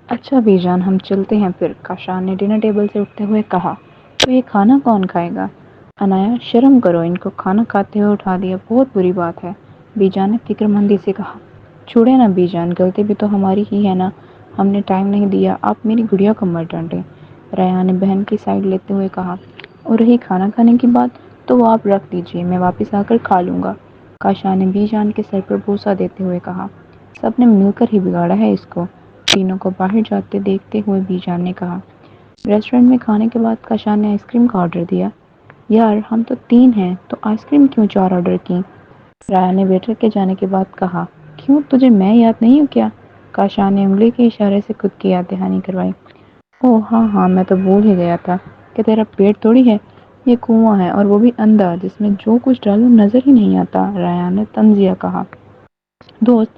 اچھا بی جان ہم چلتے ہیں پھر، کاشان نے ڈنر ٹیبل سے اٹھتے ہوئے کہا۔ تو یہ کھانا کون کھائے گا؟ انایا شرم کرو، ان کو کھانا کھاتے ہوئے اٹھا دیا، بہت بری بات ہے، بی جان نے فکر مندی سے کہا۔ چھوڑے نا بی جان، غلطی بھی تو ہماری ہی ہے نا، ہم نے ٹائم نہیں دیا، آپ میری گڑیا کو مت ڈانٹیں، ریان نے بہن کی سائڈ لیتے ہوئے کہا۔ اور رہی کھانا کھانے کی بات تو وہ آپ رکھ دیجئے، میں واپس آ کر کھا لوں گا، کاشان نے بی جان کے سر پر بوسہ دیتے ہوئے کہا۔ سب نے مل کر ہی بگاڑا ہے اس کو، تینوں کو باہر جاتے دیکھتے ہوئے بی جان نے کہا۔ ریسٹورنٹ میں کھانے کے بعد کاشان نے آئس کریم کا آرڈر دیا۔ یار ہم تو 3 ہیں تو آئس کریم کیوں 4 آرڈر کی؟ رایا نے ویٹر کے جانے کے بعد کہا۔ کیوں تجھے میں یاد نہیں ہوں کیا؟ کاشان نے انگلی کے اشارے سے خود کی یاد دہانی کروائی۔ اوہ ہاں ہاں میں تو بھول ہی گیا تھا کہ تیرا پیٹ تھوڑی ہے، یہ کنواں ہے اور وہ بھی اندھا جس میں جو کچھ ڈالو نظر ہی نہیں آتا، رایا نے طنزیہ کہا۔ دوست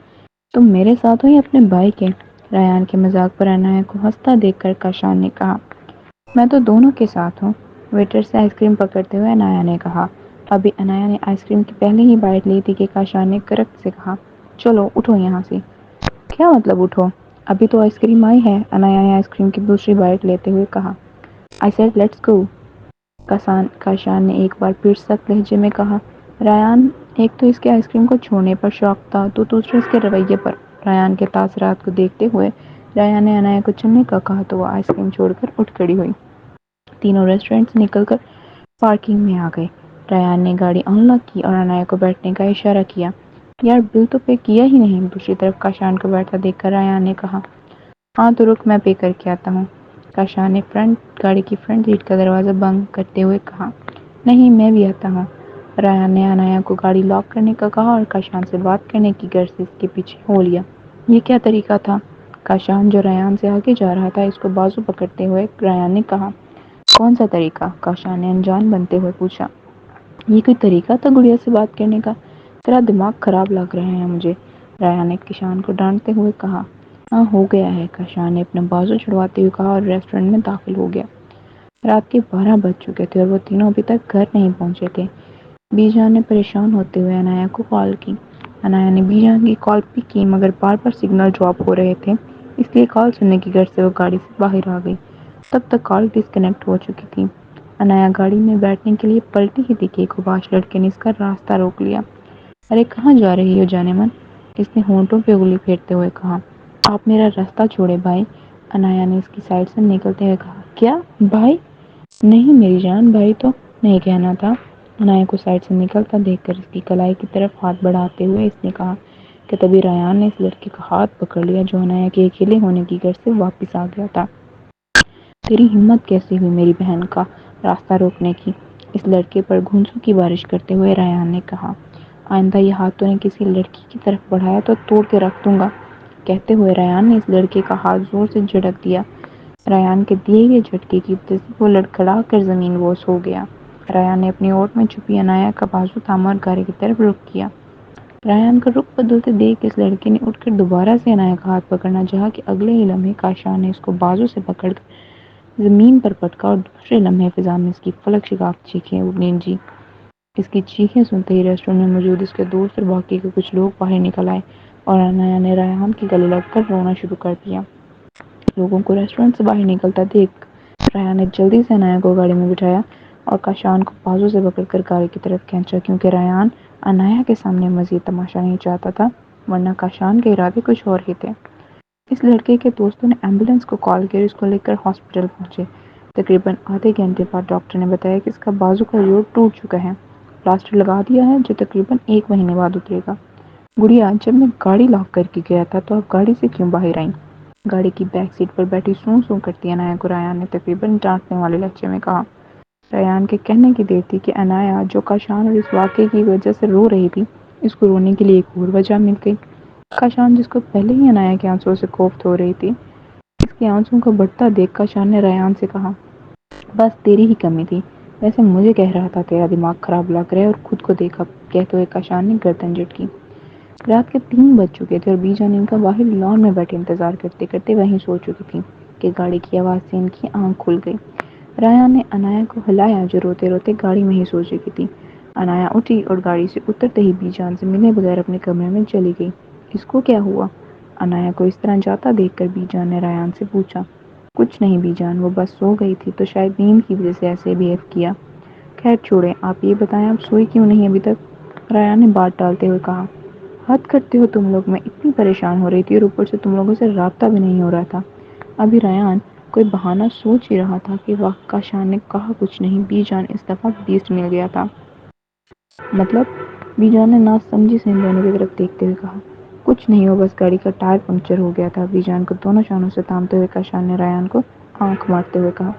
تم میرے ساتھ ہو یا اپنے بھائی کے؟ ریان کے مذاق پر انایا کو ہنستا دیکھ کر کاشان نے کہا۔ میں تو دونوں کے ساتھ ہوں، ویٹر سے آئس کریم پکڑتے ہوئے انایا نے کہا۔ ابھی انایا نے آئس کریم کی پہلی ہی بائٹ لی تھی کہ کاشان نے کرک سے کہا۔ چلو اٹھو یہاں سے۔ کیا مطلب اٹھو؟ ابھی تو آئس کریم آئی ہے، انایا نے آئس کریم کی دوسری بائٹ لیتے ہوئے کہا۔ I said let's go، Kashan نے ایک بار پھر سخت لہجے میں کہا۔ ریان ایک تو اس کے آئس کریم کو چھوڑنے پر شوق تھا تو دوسرے اس کے رویے پر، ریان کے تاثرات کو دیکھتے ہوئے ریان نے انایا کو چلنے کا کہا تو وہ آئس کریم چھوڑ کر اٹھ کھڑی ہوئی۔ تینوں ریسٹورنٹ سے نکل کر پارکنگ میں آ گئے۔ ریان نے گاڑی آن لاک کی اور انایا کو بیٹھنے کا اشارہ کیا۔ یار بل تو پے کیا ہی نہیں، دوسری طرف کاشان کو بیٹھا دیکھ کر ریان نے کہا۔ ہاں تو رک میں پے کر کے آتا ہوں، کاشان نے گاڑی کی فرنٹ سیٹ کا دروازہ بند کرتے ہوئے کہا۔ نہیں میں بھی آتا ہوں، ریان نے انایا کو گاڑی لاک کرنے کا کہا اور کاشان سے بات کرنے کی غرض سے اس کے پیچھے ہو لیا۔ یہ کیا طریقہ تھا؟ کاشان جو ریان سے آگے جا رہا تھا اس کو بازو پکڑتے ہوئے ریان نے کہا۔ کون سا طریقہ؟ کاشان نے انجان بنتے ہوئے پوچھا۔ یہ کوئی طریقہ تھا گڑیا سے بات کرنے کا؟ تیرا دماغ خراب لگ رہا ہے مجھے، ریان نے کاشان کو ڈانٹتے ہوئے کہا۔ ہاں ہو گیا ہے، کاشان نے اپنا بازو چھڑواتے ہوئے کہا اور ریسٹورنٹ میں داخل ہو گیا۔ رات کے 12 بج چکے تھے اور وہ تینوں ابھی تک گھر نہیں پہنچے تھے۔ بی جان نے پریشان ہوتے ہوئے انایا کو کال کی۔ انایا نے بی جان کی کال پک کی مگر بار بار سگنل ڈراپ ہو رہے تھے، اس لیے کال سننے کی غرض سے وہ گاڑی سے باہر آ گئی۔ تب تک کال ڈسکنیکٹ ہو چکی تھی۔ انایا گاڑی میں بیٹھنے کے لیے پلٹی ہی تھی کہ ایک اوباش لڑکے نے اس کا راستہ روک لیا۔ ارے کہاں جا رہی ہو جانے من، اس نے ہونٹوں پہ انگلی پھیرتے ہوئے کہا۔ آپ میرا راستہ چھوڑے بھائی، انایا نے اس کی سائڈ سے نکلتے ہوئے کہا۔ کیا بھائی؟ نہیں میری جان بھائی تو نہیں کہنا تھا، انایا کو سائڈ سے نکلتا دیکھ کر اس کی کلائی کی طرف ہاتھ بڑھاتے ہوئے اس نے کہا کہ تبھی ریان نے اس لڑکے کا ہاتھ پکڑ لیا جو انایا کے اکیلے ہونے کی غرض سے واپس آ گیا تھا۔ تیری ہمت کیسے ہوئی میری بہن کا راستہ روکنے کی؟ اس لڑکے پر گھونسوں کی بارش کرتے ہوئے ریان نے کہا۔ آئندہ یہ ہاتھ تو نے کسی لڑکی کی طرف بڑھایا تو توڑ کے رکھ دوں گا، کہتے ہوئے ریان نے اس لڑکے کا ہاتھ زور سے جھٹک دیا۔ ریان کے دیے گئے جھٹکے کی وجہ سے وہ لڑکھڑا کر زمین بوس ہو گیا۔ ریان نے اپنی اوٹ میں چھپی انایا کا بازو تھاما اور گاڑی کی طرف رخ کیا۔ ریان کا رخ بدلتے دیکھ اس لڑکے نے اٹھ کر دوبارہ سے انایا کا ہاتھ پکڑنا چاہا کہ اگلے ہی لمحے کاشان نے اس کو بازو سے پکڑ کر زمین پر پٹکا اور دوسرے لمحے فضا میں اس کی فلک شگاف چیخیں گونجی۔ اس کی چیخیں سنتے ہی ریسٹورنٹ میں موجود اس کے دوست اور باقی کے کچھ لوگ باہر نکل آئے اور انایا نے ریان کے گلے لگ کر رونا شروع کر دیا۔ لوگوں کو ریسٹورنٹ سے باہر نکلتا دیکھ ریان نے جلدی سے انایا کو گاڑی میں بٹھایا اور کاشان کو بازو سے پکڑ کر گاڑی کی طرف کھینچا کیونکہ ریان انایا کے سامنے مزید تماشا نہیں چاہتا تھا، ورنہ کاشان کے ارادے کچھ اور ہی تھے۔ اس لڑکے کے دوستوں نے ایمبولینس کو کال کی اور اس کو لے کر ہاسپٹل پہنچے۔ تقریباً آدھے گھنٹے بعد ڈاکٹر نے بتایا کہ اس کا بازو کا جوڑ ٹوٹ چکا ہے، پلاسٹر لگا دیا ہے جو تقریباً 1 مہینے بعد اترے گا۔ گڑیا جب میں گاڑی لاک کر کے گیا تھا تو آپ گاڑی سے کیوں باہر آئیں؟ گاڑی کی بیک سیٹ پر بیٹھی سوں سوں کرتی انایا کو ریان نے تقریباً ڈانٹنے والے لہجے میں کہا۔ ریان کے کہنے کی دیر تھی کہ انایا جو کاشان اور اس واقعے کی وجہ سے رو رہی تھی، اس کو رونے کے لیے ایک اور وجہ مل گئی۔ کاشان جس کو پہلے ہی انایا کے آنسوؤں سے کوفت ہو رہی تھی، اس کے آنسوؤں کو بڑھتا دیکھ کاشان نے ریان سے کہا۔ بس تیری ہی کمی تھی، ویسے مجھے کہہ رہا تھا تیرا دماغ خراب لگ رہا ہے اور خود کو دیکھا، کہتے ہوئے کاشان نے گردن جھٹکی۔ رات کے 3 بج چکے تھے اور بی جان ان کا باہر لان میں بیٹھے انتظار کرتے کرتے وہیں سو چکی تھی کہ گاڑی کی آواز سے ان کی آنکھ کھل گئی۔ ریان نے انایا کو ہلایا جو روتے روتے گاڑی میں ہی سو چکی تھی۔ انایا اٹھی اور گاڑی سے اترتے ہی بی جان سے ملے بغیر اپنے کمرے میں چلی گئی۔ اس کو کیا ہوا؟ انایا کو اس طرح جاتا دیکھ کر بی جان نے ریان سے پوچھا۔ کچھ نہیں بی جان، وہ بس سو گئی تھی تو شاید نیند کی وجہ سے ایسے بیہیو کیا۔ خیر چھوڑیں، آپ یہ بتائیں آپ سوئی کیوں نہیں ابھی تک؟ ریان نے بات ٹالتے ہوئے کہا۔ حد کرتے ہو تم لوگ، میں اتنی پریشان ہو رہی تھی اور اوپر سے تم لوگوں سے رابطہ بھی نہیں ہو رہا تھا۔ ابھی ریان کوئی بہانہ سوچ ہی رہا تھا کہ واہ کاشان نے کہا کچھ نہیں، بی جان اس دفعہ بیسٹ مل گیا تھا۔ مطلب؟ بی جان نے ناسمجھی سے ان دونوں کی طرف دیکھتے ہوئے کہا۔ کچھ نہیں، وہ بس گاڑی کا ٹائر پنکچر ہو گیا تھا، بی جان کو دونوں شانوں سے تھامتے ہوئے کاشان نے ریان کو آنکھ مارتے ہوئے کہا۔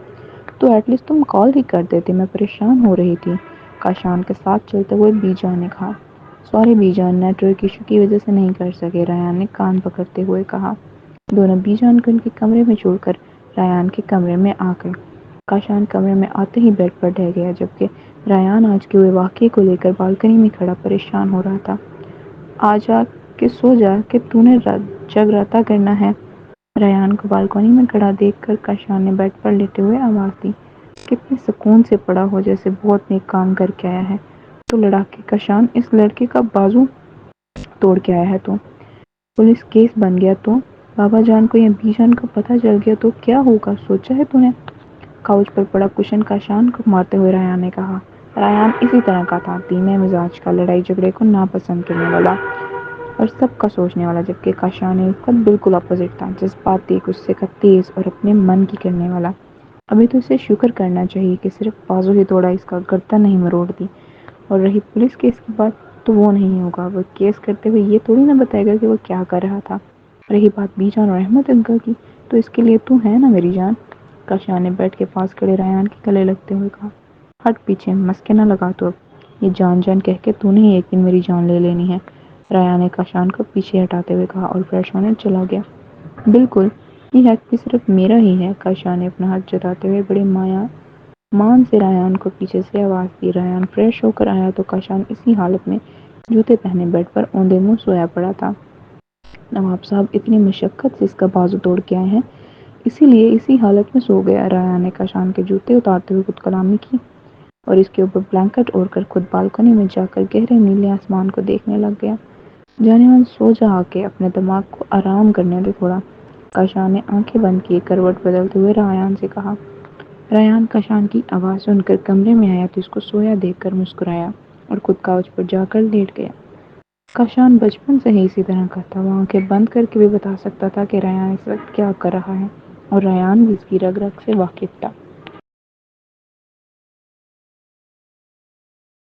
تو ایٹ لیسٹ تم کال ہی کر دیتے، میں پریشان ہو رہی تھی، کاشان کے ساتھ چلتے ہوئے بی جان نے کہا۔ سوری بی جان، نیٹ ورک ایشو کی وجہ سے نہیں کر سکے، ریان نے کان پکڑتے ہوئے کہا۔ دونوں بی جان کو ان کے کمرے میں چھوڑ کر ریان کے کمرے میں آ گئے۔ کاشان کمرے میں آتے ہی بیڈ پر ڈہ گیا، جبکہ ریان آج کے ہوئے واقعے کو لے کر بالکنی میں کھڑا پریشان ہو رہا تھا۔ آ جا کے سو جا کہ تو نے جگراتا کرنا ہے۔ ریان کو بالکنی میں کھڑا دیکھ کر کاشان نے بیڈ پر لیٹے ہوئے آواز دی۔ کتنے سکون سے پڑا ہو جیسے بہت نیک کام کر کے آیا ہے۔ تو لڑاکے کاشان، اس لڑکے کا بازو توڑ کے آیا ہے تو پولیس کیس بن گیا تو بابا جان کو یا بی جان کو پتہ چل گیا تو کیا ہوگا، سوچا ہے تو نے؟ کاؤچ پر پڑا کشن کاشان کو مارتے ہوئے ریان نے کہا۔ ریان اسی طرح کا تھا، دھیمے مزاج کا، لڑائی جھگڑے کو ناپسند کرنے والا اور سب کا سوچنے والا، جبکہ کاشان خود بالکل اپوزٹ تھا، جذباتی، غصے کا تیز اور اپنے من کی کرنے والا۔ ابھی تو اسے شکر کرنا چاہیے کہ صرف بازو ہی توڑا، اس کا گردن نہیں مروڑ دی۔ اور رہی پولیس کیس کی بات تو وہ نہیں ہوگا، وہ کیس کرتے ہوئے یہ تھوڑی نہ بتائے گا کہ وہ کیا کر رہا تھا۔ رہی بات بی جان اور احمد انکل کی، تو اس کے لیے تو ہے نا میری جان، کاشان نے بیڈ کے پاس کھڑے ریان کے گلے لگتے ہوئے کہا۔ ہٹ پیچھے، مسکے نہ لگا تو اب، یہ جان جان کہہ کے تو نے ہی ایک دن میری جان لے لینی ہے، ریان نے کاشان کو پیچھے ہٹاتے ہوئے کہا اور فریش ہونے چلا گیا۔ بالکل، یہ حق بھی صرف میرا ہی ہے، کاشان نے اپنا ہاتھ جتاتے ہوئے بڑے مان سے ریان کو پیچھے سے آواز دی۔ ریان فریش ہو کر آیا تو کاشان اسی حالت میں جوتے پہنے بیڈ پر اوندے منہ سویا پڑا تھا۔ نواب صاحب اتنی مشقت سے اس کا بازو توڑ کے آئے ہیں، اسی لیے اسی حالت میں سو گیا، ریان نے کاشان کے جوتے اتارتے ہوئے خود کلامی کی اور اس کے اوپر بلینکٹ اوڑھ کر خود بالکنی میں جا کر گہرے نیلے آسمان کو دیکھنے لگ گیا۔ جانے من سو جا، آ کے اپنے دماغ کو آرام کرنے دے تھوڑا، کاشان نے آنکھیں بند کیے کروٹ بدلتے ہوئے ریان سے کہا۔ ریان کاشان کی آواز سن کر کمرے میں آیا تو اس کو سویا دیکھ کر مسکرایا اور خود کاؤچ پر جا کر لیٹ گیا۔ کاشان بچپن سے ہی اسی طرح کا تھا، وہ آنکھیں بند کر کے بھی بتا سکتا تھا کہ ریان اس وقت کیا کر رہا ہے، اور ریان بھی اس کی رگ رگ سے واقف تھا۔